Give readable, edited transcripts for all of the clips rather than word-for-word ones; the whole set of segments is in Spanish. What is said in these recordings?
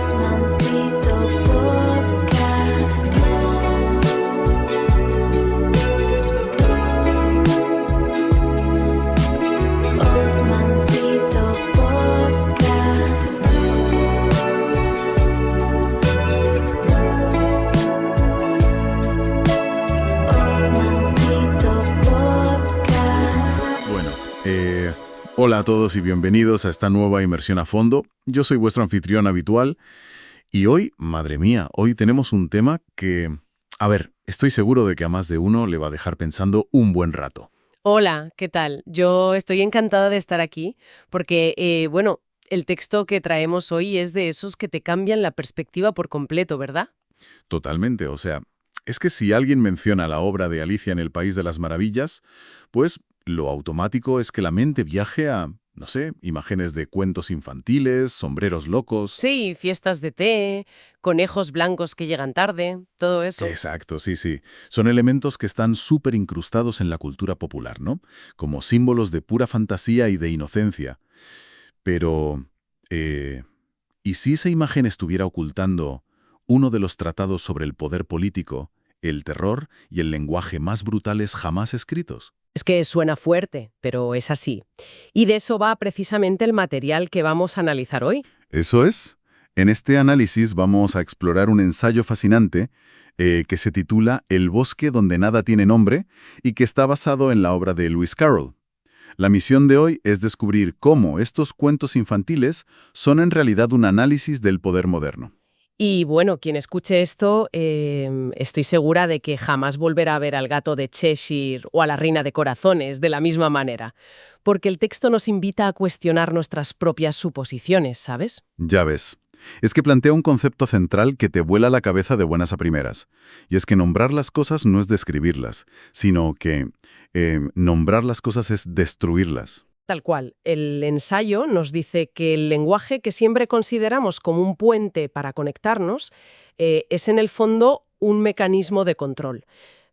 Osmancito Podcast. Osmancito Podcast. Osmancito Podcast. Bueno, hola a todos y bienvenidos a esta nueva inmersión a fondo. Yo soy vuestro anfitrión habitual y hoy, madre mía, hoy tenemos un tema que, estoy seguro de que a más de uno le va a dejar pensando un buen rato. Hola, ¿qué tal? Yo estoy encantada de estar aquí porque, el texto que traemos hoy es de esos que te cambian la perspectiva por completo, ¿verdad? Totalmente, o sea, es que si alguien menciona la obra de Alicia en el País de las Maravillas, pues lo automático es que la mente viaje a, no sé, imágenes de cuentos infantiles, sombreros locos. Sí, fiestas de té, conejos blancos que llegan tarde, todo eso. Exacto, sí, sí. Son elementos que están súper incrustados en la cultura popular, ¿no? Como símbolos de pura fantasía y de inocencia. Pero, ¿y si esa imagen estuviera ocultando uno de los tratados sobre el poder político, el terror y el lenguaje más brutales jamás escritos? Es que suena fuerte, pero es así. Y de eso va precisamente el material que vamos a analizar hoy. Eso es. En este análisis vamos a explorar un ensayo fascinante que se titula El bosque donde nada tiene nombre y que está basado en la obra de Lewis Carroll. La misión de hoy es descubrir cómo estos cuentos infantiles son en realidad un análisis del poder moderno. Y bueno, quien escuche esto, estoy segura de que jamás volverá a ver al gato de Cheshire o a la reina de corazones de la misma manera, porque el texto nos invita a cuestionar nuestras propias suposiciones, ¿sabes? Ya ves. Es que plantea un concepto central que te vuela la cabeza de buenas a primeras. Y es que nombrar las cosas no es describirlas, sino que nombrar las cosas es destruirlas. Tal cual. El ensayo nos dice que el lenguaje que siempre consideramos como un puente para conectarnos es en el fondo un mecanismo de control.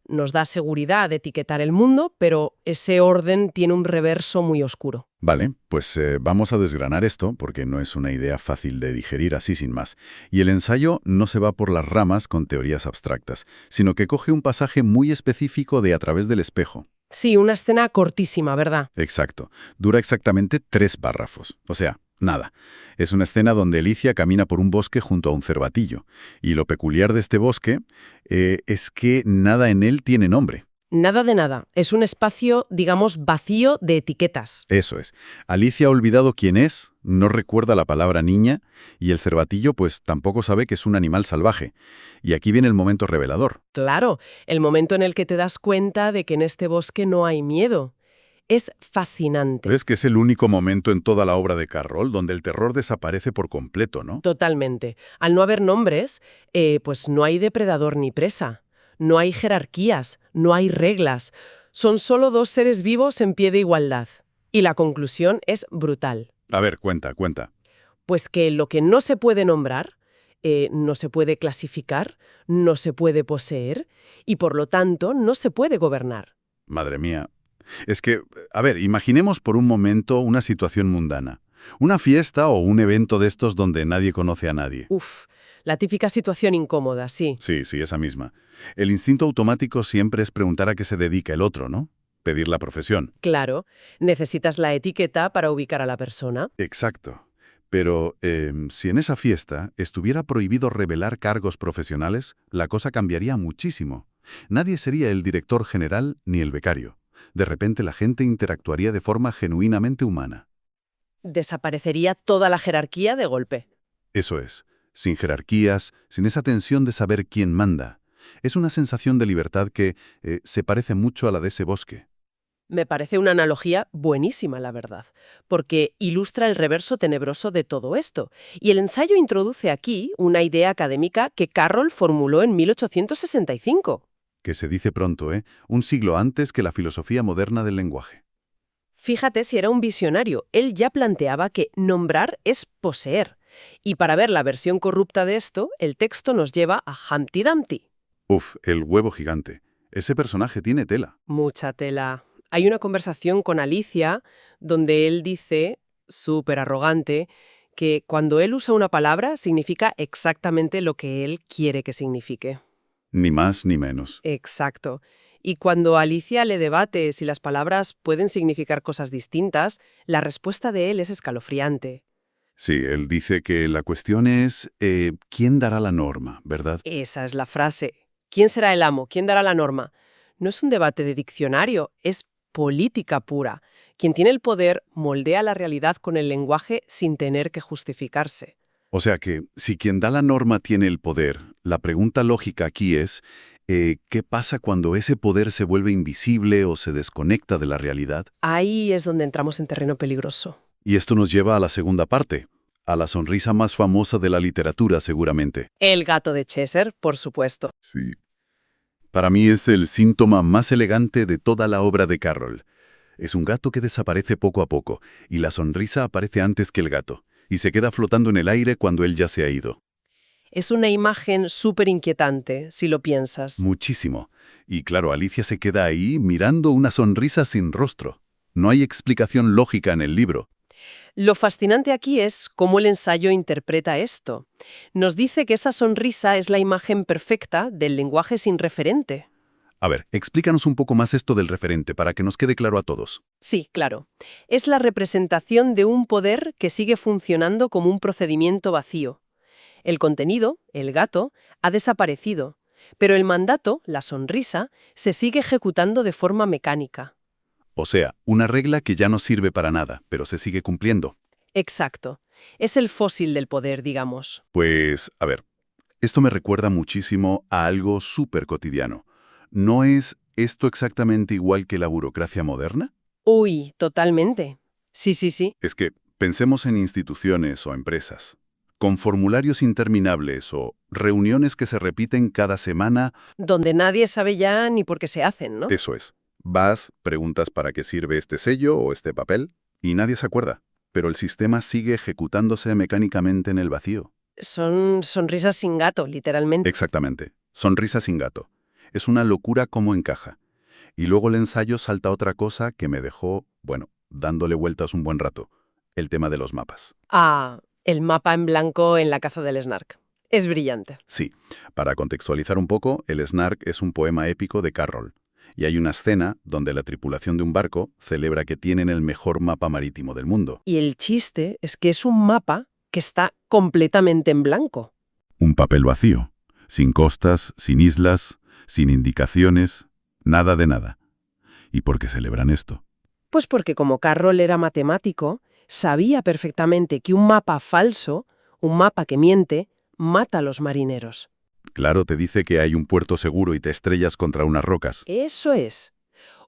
Nos da seguridad de etiquetar el mundo, pero ese orden tiene un reverso muy oscuro. Vale, pues vamos a desgranar esto, porque no es una idea fácil de digerir así sin más. Y el ensayo no se va por las ramas con teorías abstractas, sino que coge un pasaje muy específico de A través del espejo. Sí, una escena cortísima, ¿verdad? Exacto. Dura exactamente 3 párrafos. O sea, nada. Es una escena donde Alicia camina por un bosque junto a un cervatillo. Y lo peculiar de este bosque es que nada en él tiene nombre. Nada de nada. Es un espacio, digamos, vacío de etiquetas. Eso es. Alicia ha olvidado quién es, no recuerda la palabra niña, y el cervatillo pues tampoco sabe que es un animal salvaje. Y aquí viene el momento revelador. Claro, el momento en el que te das cuenta de que en este bosque no hay miedo. Es fascinante. ¿Ves que es el único momento en toda la obra de Carroll donde el terror desaparece por completo, no? Totalmente. Al no haber nombres, pues no hay depredador ni presa. No hay jerarquías, no hay reglas. Son solo dos seres vivos en pie de igualdad. Y la conclusión es brutal. A ver, cuenta. Pues que lo que no se puede nombrar, no se puede clasificar, no se puede poseer y por lo tanto no se puede gobernar. Madre mía. Es que, a ver, imaginemos por un momento una situación mundana. Una fiesta o un evento de estos donde nadie conoce a nadie. Uf, la típica situación incómoda, sí. Sí, esa misma. El instinto automático siempre es preguntar a qué se dedica el otro, ¿no? Pedir la profesión. Claro, necesitas la etiqueta para ubicar a la persona. Exacto. Pero si en esa fiesta estuviera prohibido revelar cargos profesionales, la cosa cambiaría muchísimo. Nadie sería el director general ni el becario. De repente la gente interactuaría de forma genuinamente humana. Desaparecería toda la jerarquía de golpe. Eso es, sin jerarquías, sin esa tensión de saber quién manda. Es una sensación de libertad que se parece mucho a la de ese bosque. Me parece una analogía buenísima, la verdad, porque ilustra el reverso tenebroso de todo esto. Y el ensayo introduce aquí una idea académica que Carroll formuló en 1865. Que se dice pronto, un siglo antes que la filosofía moderna del lenguaje. Fíjate si era un visionario. Él ya planteaba que nombrar es poseer. Y para ver la versión corrupta de esto, el texto nos lleva a Humpty Dumpty. Uf, el huevo gigante. Ese personaje tiene tela. Mucha tela. Hay una conversación con Alicia donde él dice, súper arrogante, que cuando él usa una palabra significa exactamente lo que él quiere que signifique. Ni más ni menos. Exacto. Y cuando Alicia le debate si las palabras pueden significar cosas distintas, la respuesta de él es escalofriante. Sí, él dice que la cuestión es ¿quién dará la norma, verdad? Esa es la frase. ¿Quién será el amo? ¿Quién dará la norma? No es un debate de diccionario, es política pura. Quien tiene el poder moldea la realidad con el lenguaje sin tener que justificarse. O sea que, si quien da la norma tiene el poder, la pregunta lógica aquí es, ¿qué pasa cuando ese poder se vuelve invisible o se desconecta de la realidad? Ahí es donde entramos en terreno peligroso. Y esto nos lleva a la segunda parte, a la sonrisa más famosa de la literatura seguramente. El gato de Cheshire, por supuesto. Sí. Para mí es el síntoma más elegante de toda la obra de Carroll. Es un gato que desaparece poco a poco, y la sonrisa aparece antes que el gato, y se queda flotando en el aire cuando él ya se ha ido. Es una imagen súper inquietante, si lo piensas. Muchísimo. Y claro, Alicia se queda ahí mirando una sonrisa sin rostro. No hay explicación lógica en el libro. Lo fascinante aquí es cómo el ensayo interpreta esto. Nos dice que esa sonrisa es la imagen perfecta del lenguaje sin referente. A ver, explícanos un poco más esto del referente para que nos quede claro a todos. Sí, claro. Es la representación de un poder que sigue funcionando como un procedimiento vacío. El contenido, el gato, ha desaparecido, pero el mandato, la sonrisa, se sigue ejecutando de forma mecánica. O sea, una regla que ya no sirve para nada, pero se sigue cumpliendo. Exacto. Es el fósil del poder, digamos. Pues, a ver, esto me recuerda muchísimo a algo súper cotidiano. ¿No es esto exactamente igual que la burocracia moderna? Uy, totalmente. Sí, sí, sí. Es que pensemos en instituciones o empresas, con formularios interminables o reuniones que se repiten cada semana. Donde nadie sabe ya ni por qué se hacen, ¿no? Eso es. Vas, preguntas para qué sirve este sello o este papel, y nadie se acuerda. Pero el sistema sigue ejecutándose mecánicamente en el vacío. Son sonrisas sin gato, literalmente. Exactamente. Sonrisa sin gato. Es una locura cómo encaja. Y luego el ensayo salta otra cosa que me dejó, bueno, dándole vueltas un buen rato. El tema de los mapas. Ah, el mapa en blanco en la caza del Snark. Es brillante. Sí, para contextualizar un poco, el Snark es un poema épico de Carroll. Y hay una escena donde la tripulación de un barco celebra que tienen el mejor mapa marítimo del mundo. Y el chiste es que es un mapa que está completamente en blanco. Un papel vacío, sin costas, sin islas, sin indicaciones, nada de nada. ¿Y por qué celebran esto? Pues porque como Carroll era matemático, sabía perfectamente que un mapa falso, un mapa que miente, mata a los marineros. Claro, te dice que hay un puerto seguro y te estrellas contra unas rocas. Eso es.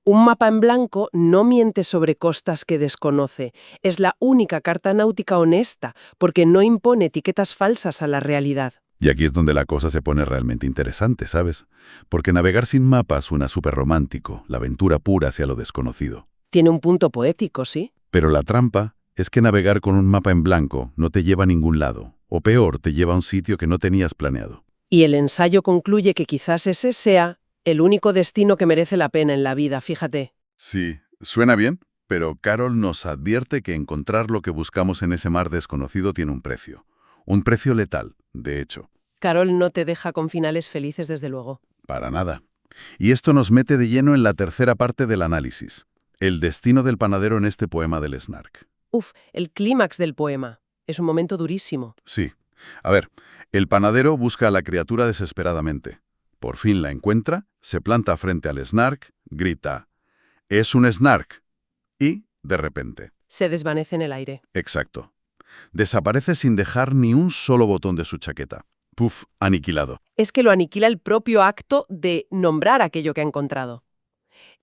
Un mapa en blanco no miente sobre costas que desconoce. Es la única carta náutica honesta, porque no impone etiquetas falsas a la realidad. Y aquí es donde la cosa se pone realmente interesante, ¿sabes? Porque navegar sin mapa suena súper romántico, la aventura pura hacia lo desconocido. Tiene un punto poético, ¿sí? Pero la trampa es que navegar con un mapa en blanco no te lleva a ningún lado, o peor, te lleva a un sitio que no tenías planeado. Y el ensayo concluye que quizás ese sea el único destino que merece la pena en la vida, fíjate. Sí, suena bien, pero Carroll nos advierte que encontrar lo que buscamos en ese mar desconocido tiene un precio letal, de hecho. Carroll no te deja con finales felices, desde luego. Para nada. Y esto nos mete de lleno en la tercera parte del análisis, el destino del panadero en este poema del Snark. Uf, el clímax del poema. Es un momento durísimo. Sí. A ver, el panadero busca a la criatura desesperadamente. Por fin la encuentra, se planta frente al Snark, grita, «¡Es un Snark!» Y, de repente... Se desvanece en el aire. Exacto. Desaparece sin dejar ni un solo botón de su chaqueta. Puf, aniquilado. Es que lo aniquila el propio acto de nombrar aquello que ha encontrado.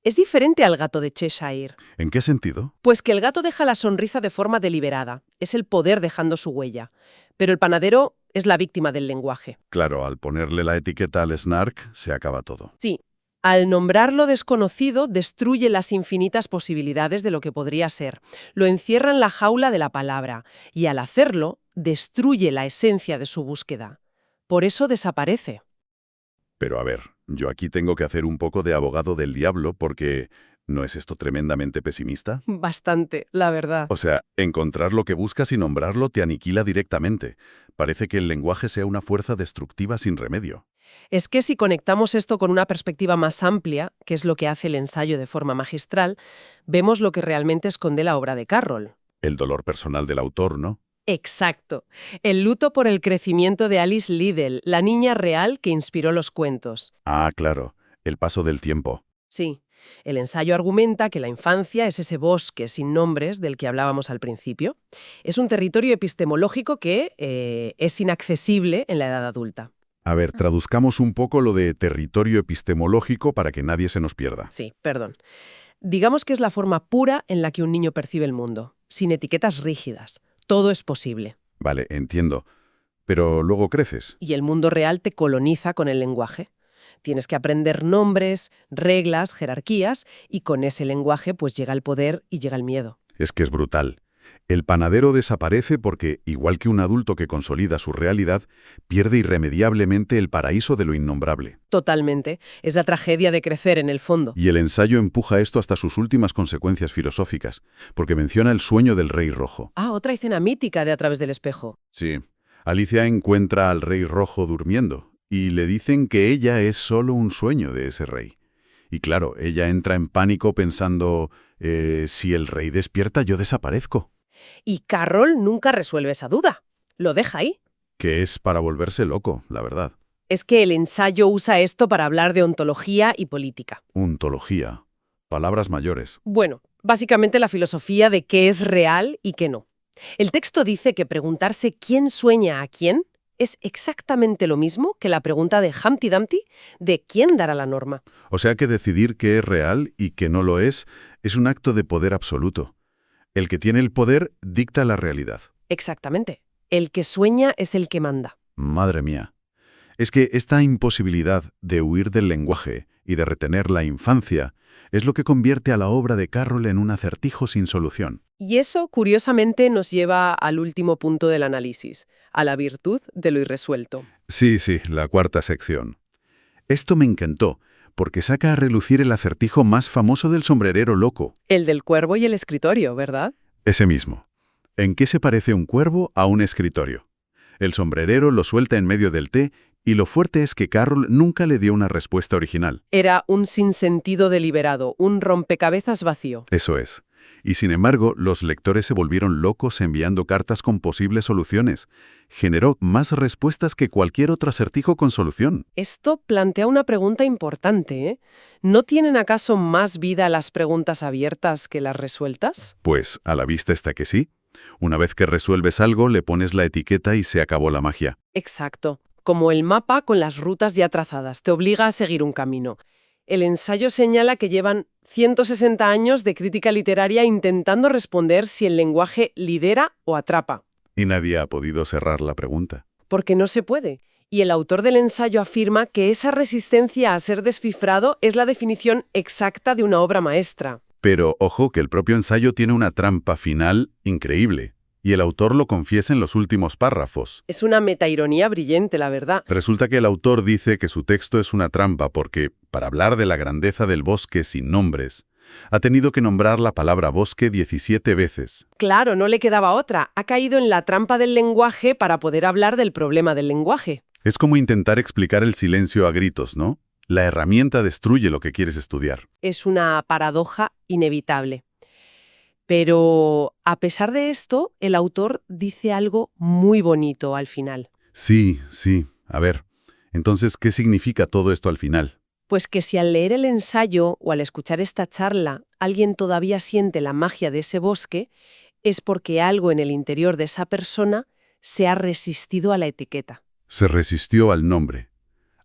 Es diferente al gato de Cheshire. ¿En qué sentido? Pues que el gato deja la sonrisa de forma deliberada. Es el poder dejando su huella. Pero el panadero es la víctima del lenguaje. Claro, al ponerle la etiqueta al Snark, se acaba todo. Sí. Al nombrar lo desconocido, destruye las infinitas posibilidades de lo que podría ser. Lo encierra en la jaula de la palabra. Y al hacerlo, destruye la esencia de su búsqueda. Por eso desaparece. Pero a ver, yo aquí tengo que hacer un poco de abogado del diablo porque ¿No es esto tremendamente pesimista? Bastante, la verdad. O sea, encontrar lo que buscas y nombrarlo te aniquila directamente. Parece que el lenguaje sea una fuerza destructiva sin remedio. Es que si conectamos esto con una perspectiva más amplia, que es lo que hace el ensayo de forma magistral, vemos lo que realmente esconde la obra de Carroll. El dolor personal del autor, ¿no? Exacto. El luto por el crecimiento de Alice Liddell, la niña real que inspiró los cuentos. Ah, claro, el paso del tiempo. Sí, el ensayo argumenta que la infancia es ese bosque sin nombres del que hablábamos al principio. Es un territorio epistemológico que es inaccesible en la edad adulta. A ver, traduzcamos un poco lo de territorio epistemológico para que nadie se nos pierda. Sí, perdón. Digamos que es la forma pura en la que un niño percibe el mundo, sin etiquetas rígidas. Todo es posible. Vale, entiendo. Pero luego creces. Y el mundo real te coloniza con el lenguaje. Tienes que aprender nombres, reglas, jerarquías, y con ese lenguaje pues llega el poder y llega el miedo. Es que es brutal. El panadero desaparece porque, igual que un adulto que consolida su realidad, pierde irremediablemente el paraíso de lo innombrable. Totalmente. Es la tragedia de crecer en el fondo. Y el ensayo empuja esto hasta sus últimas consecuencias filosóficas, porque menciona el sueño del rey rojo. Ah, otra escena mítica de A través del espejo. Sí. Alicia encuentra al rey rojo durmiendo, y le dicen que ella es solo un sueño de ese rey. Y claro, ella entra en pánico pensando, si el rey despierta, yo desaparezco. Y Carroll nunca resuelve esa duda. Lo deja ahí. Que es para volverse loco, la verdad. Es que el ensayo usa esto para hablar de ontología y política. Ontología. Palabras mayores. Bueno, básicamente la filosofía de qué es real y qué no. El texto dice que preguntarse quién sueña a quién es exactamente lo mismo que la pregunta de Humpty Dumpty de quién dará la norma. O sea que decidir qué es real y qué no lo es un acto de poder absoluto. El que tiene el poder dicta la realidad. Exactamente. El que sueña es el que manda. Madre mía. Es que esta imposibilidad de huir del lenguaje y de retener la infancia es lo que convierte a la obra de Carroll en un acertijo sin solución. Y eso, curiosamente, nos lleva al último punto del análisis, a la virtud de lo irresuelto. Sí, la cuarta sección. Esto me encantó, porque saca a relucir el acertijo más famoso del sombrerero loco. El del cuervo y el escritorio, ¿verdad? Ese mismo. ¿En qué se parece un cuervo a un escritorio? El sombrerero lo suelta en medio del té y lo fuerte es que Carroll nunca le dio una respuesta original. Era un sinsentido deliberado, un rompecabezas vacío. Eso es. Y sin embargo, los lectores se volvieron locos enviando cartas con posibles soluciones. Generó más respuestas que cualquier otro acertijo con solución. Esto plantea una pregunta importante, ¿eh? ¿No tienen acaso más vida las preguntas abiertas que las resueltas? Pues, a la vista está que sí. Una vez que resuelves algo, le pones la etiqueta y se acabó la magia. Exacto. Como el mapa con las rutas ya trazadas, te obliga a seguir un camino. El ensayo señala que llevan 160 años de crítica literaria intentando responder si el lenguaje lidera o atrapa. Y nadie ha podido cerrar la pregunta. Porque no se puede. Y el autor del ensayo afirma que esa resistencia a ser descifrado es la definición exacta de una obra maestra. Pero, ojo, que el propio ensayo tiene una trampa final increíble. Y el autor lo confiesa en los últimos párrafos. Es una metaironía brillante, la verdad. Resulta que el autor dice que su texto es una trampa porque, para hablar de la grandeza del bosque sin nombres, ha tenido que nombrar la palabra bosque 17 veces. Claro, no le quedaba otra. Ha caído en la trampa del lenguaje para poder hablar del problema del lenguaje. Es como intentar explicar el silencio a gritos, ¿no? La herramienta destruye lo que quieres estudiar. Es una paradoja inevitable. Pero, a pesar de esto, el autor dice algo muy bonito al final. Sí. A ver, entonces, ¿qué significa todo esto al final? Pues que si al leer el ensayo o al escuchar esta charla alguien todavía siente la magia de ese bosque, es porque algo en el interior de esa persona se ha resistido a la etiqueta. Se resistió al nombre.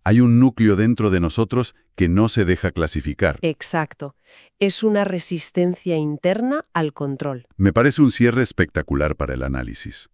Hay un núcleo dentro de nosotros que no se deja clasificar. Exacto. Es una resistencia interna al control. Me parece un cierre espectacular para el análisis.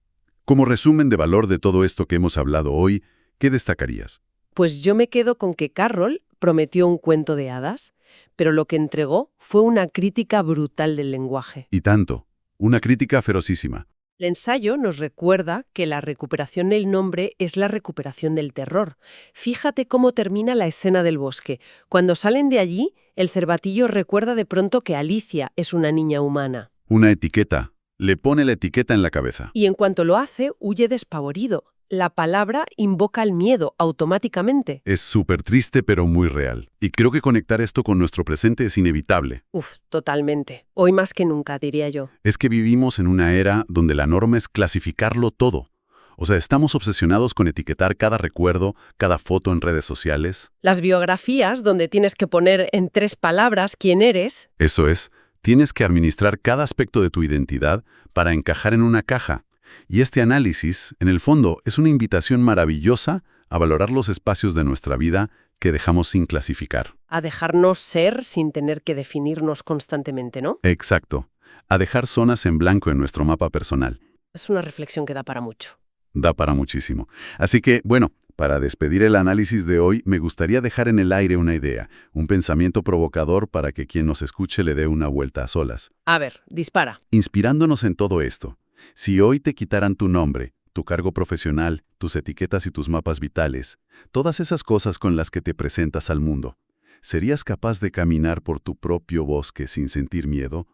Como resumen de valor de todo esto que hemos hablado hoy, ¿qué destacarías? Pues yo me quedo con que Carroll prometió un cuento de hadas, pero lo que entregó fue una crítica brutal del lenguaje. Y tanto. Una crítica ferocísima. El ensayo nos recuerda que la recuperación del nombre es la recuperación del terror. Fíjate cómo termina la escena del bosque. Cuando salen de allí, El cervatillo recuerda de pronto que Alicia es una niña humana. Una etiqueta. Le pone la etiqueta en la cabeza. Y en cuanto lo hace, huye despavorido. La palabra invoca el miedo automáticamente. Es súper triste, pero muy real. Y creo que conectar esto con nuestro presente es inevitable. Uf, totalmente. Hoy más que nunca, diría yo. Es que vivimos en una era donde la norma es clasificarlo todo. O sea, estamos obsesionados con etiquetar cada recuerdo, cada foto en redes sociales. Las biografías, donde tienes que poner en 3 palabras quién eres. Eso es, tienes que administrar cada aspecto de tu identidad para encajar en una caja. Y este análisis, en el fondo, es una invitación maravillosa a valorar los espacios de nuestra vida que dejamos sin clasificar. A dejarnos ser sin tener que definirnos constantemente, ¿no? Exacto. A dejar zonas en blanco en nuestro mapa personal. Es una reflexión que da para mucho. Da para muchísimo. Así que, bueno, para despedir el análisis de hoy, me gustaría dejar en el aire una idea, un pensamiento provocador para que quien nos escuche le dé una vuelta a solas. A ver, dispara. Inspirándonos en todo esto, si hoy te quitaran tu nombre, tu cargo profesional, tus etiquetas y tus mapas vitales, todas esas cosas con las que te presentas al mundo, ¿serías capaz de caminar por tu propio bosque sin sentir miedo?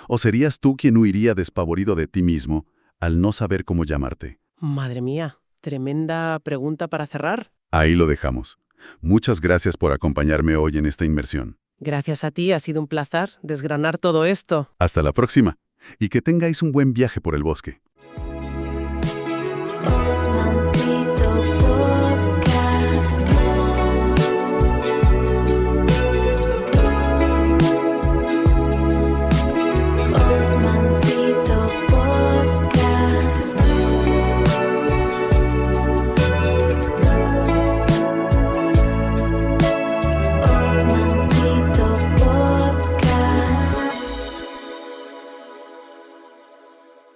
¿O serías tú quien huiría despavorido de ti mismo al no saber cómo llamarte? Madre mía, tremenda pregunta para cerrar. Ahí lo dejamos. Muchas gracias por acompañarme hoy en esta inmersión. Gracias a ti, ha sido un placer desgranar todo esto. Hasta la próxima. Y que tengáis un buen viaje por el bosque. Osmancito Podcast.